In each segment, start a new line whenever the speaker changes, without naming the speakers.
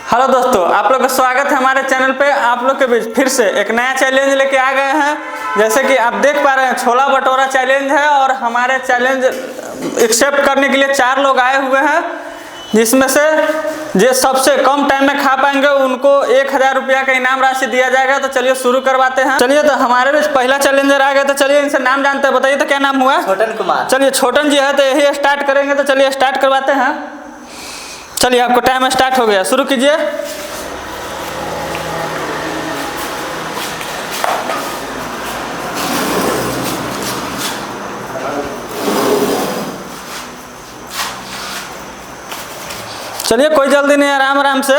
Hello दोस्तों, आप लोग का स्वागत है हमारे चैनल पे। आप लोग के बीच फिर से एक नया चैलेंज लेके आ गए हैं। जैसे कि आप देख पा रहे हैं, छोला भटूरा चैलेंज है और हमारे चैलेंज एक्सेप्ट करने के लिए 4 लोग आए हुए हैं, जिसमें से जो सबसे कम टाइम में खा पाएंगे उनको 1000 रुपया का इनाम राशि दिया जाएगा। तो चलिए शुरू करवाते हैं। चलिए, तो हमारे बीच पहला चैलेंजर आ गया, तो चलिए इनसे नाम जानते हैं। बताइए तो क्या नाम हुआ?
छोटन कुमार।
चलिए, छोटन जी है तो यही स्टार्ट करेंगे। तो चलिए स्टार्ट करवाते हैं। चलिए, आपको टाइम स्टार्ट हो गया, शुरू कीजिए। चलिए, कोई जल्दी नहीं, आराम आराम से।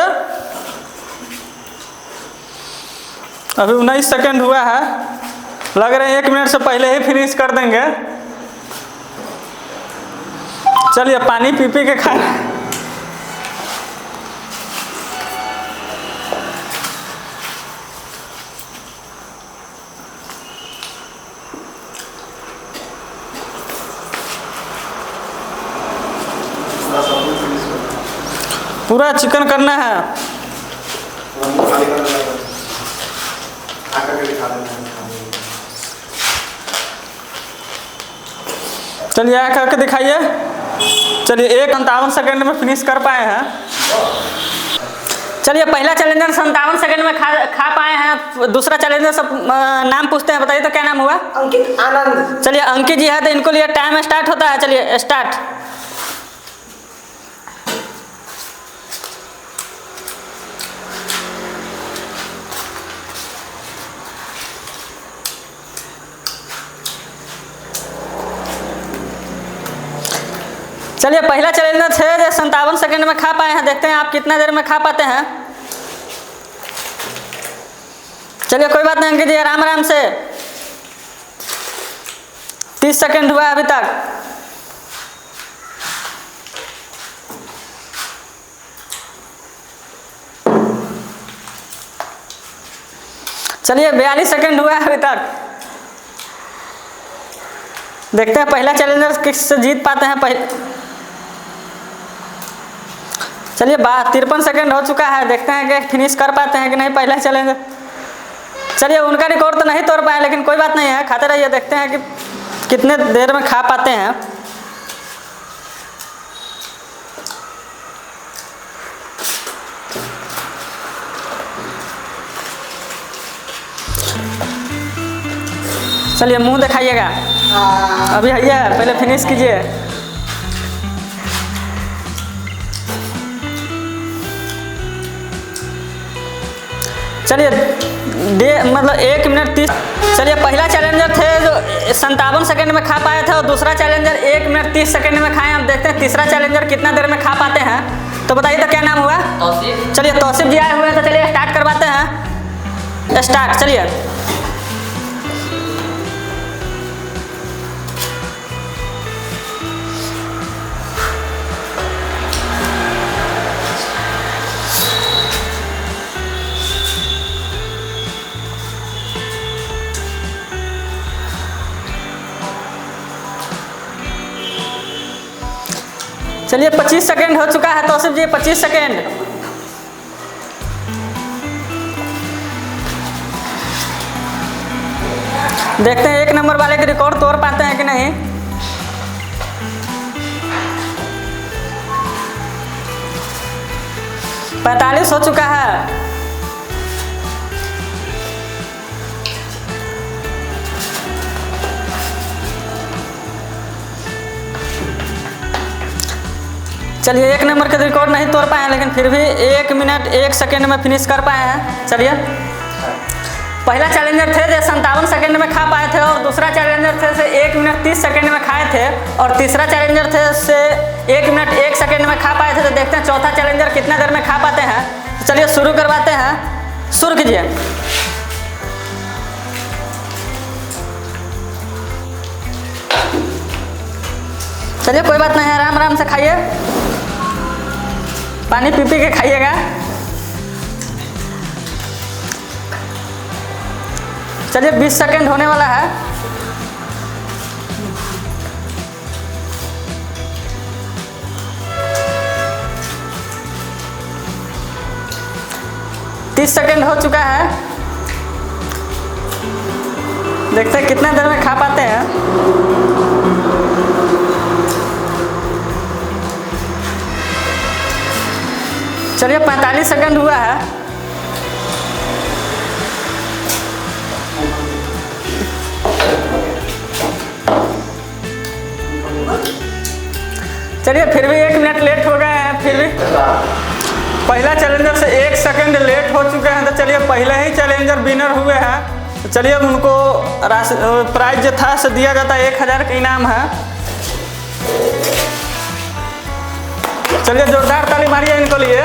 अभी 19 सेकंड हुआ है, लग रहे हैं 1 मिनट से पहले ही फिनिश कर देंगे। चलिए, पानी पी पी के खा। पूरा चिकन करना है। चलिए, आ करके दिखाइए। चलिए, 51 सेकंड में फिनिश कर पाए हैं। चलिए, पहला चैलेंजर 57 सेकंड में खा पाए हैं। दूसरा चैलेंजर सब नाम पूछते हैं। बताइए तो क्या नाम हुआ?
अंकित आनंद।
चलिए, अंकित जी है तो इनको लिए टाइम स्टार्ट होता है। चलिए स्टार्ट। चलिए, पहला चैलेंजर थे जो 57 सेकंड में खा पाए हैं। देखते हैं आप कितना देर में खा पाते हैं। चलिए, कोई बात नहीं अंकित जी, आराम आराम से। 30 सेकंड हुआ अभी तक। चलिए, 42 सेकंड हुआ अभी तक। देखते हैं पहला चैलेंजर किससे जीत पाते हैं। चलिए, 53 सेकंड हो चुका है। देखते हैं कि फिनिश कर पाते हैं कि नहीं पहला चैलेंजर। चलिए, उनका रिकॉर्ड तो नहीं तोड़ पाए, लेकिन कोई बात नहीं है, खाते रहिए। देखते हैं कि कितने देर में खा पाते हैं। चलिए, मुंह दिखाइएगा। अभी है, पहले फिनिश कीजिए। चलिए, मतलब 1 मिनट 30। चलिए, पहला चैलेंजर थे जो 57 सेकंड में खा पाए थे और दूसरा चैलेंजर 1 मिनट 30 सेकंड में खाए। अब देखते हैं तीसरा चैलेंजर कितना देर में खा पाते हैं। तो बताइए तो क्या नाम हुआ? तौसीफ। चलिए, तौसीफ जी आए हुए हैं, तो चलिए स्टार्ट करवाते हैं। स्टार्ट। चलिए, चलिए 25 सेकंड हो चुका है। तौसीफ जी 25 सेकंड। देखते हैं 1 नंबर वाले के रिकॉर्ड तोड़ पाते हैं कि नहीं। पैंतालीस हो चुका है। चलिए, 1 नंबर के रिकॉर्ड नहीं तोड़ पाए हैं, लेकिन फिर भी 1 मिनट 1 सेकंड में फिनिश कर पाए हैं। चलिए, पहला चैलेंजर थे जो 57 सेकंड में खा पाए थे और दूसरा चैलेंजर थे से 1 मिनट 30 सेकंड में खाए थे और तीसरा चैलेंजर थे से 1 मिनट 1 सेकंड में खा पाए थे। तो देखते हैं चौथा चैलेंजर कितना देर में खा पाते हैं। तो चलिए शुरू करवाते हैं। शुरू कीजिए। चलिए, कोई बात नहीं, आराम आराम से खाइए, पानी पी पी के खाइएगा। चलिए, 20 सेकंड होने वाला है। 30 सेकंड हो चुका है। देखते हैं कितने देर में खा पाते हैं। चलिए 45 सेकंड हुआ है। चलिए फिर भी 1 मिनट लेट हो गए हैं। फिर भी पहला चैलेंजर से 1 सेकंड लेट हो चुके हैं। तो चलिए पहले ही चैलेंजर विनर हुए हैं। तो चलिए उनको प्राइज जो था से दिया जाता है, 1000 का इनाम है। चलिए जोरदार ताली मारिए इनको लिए।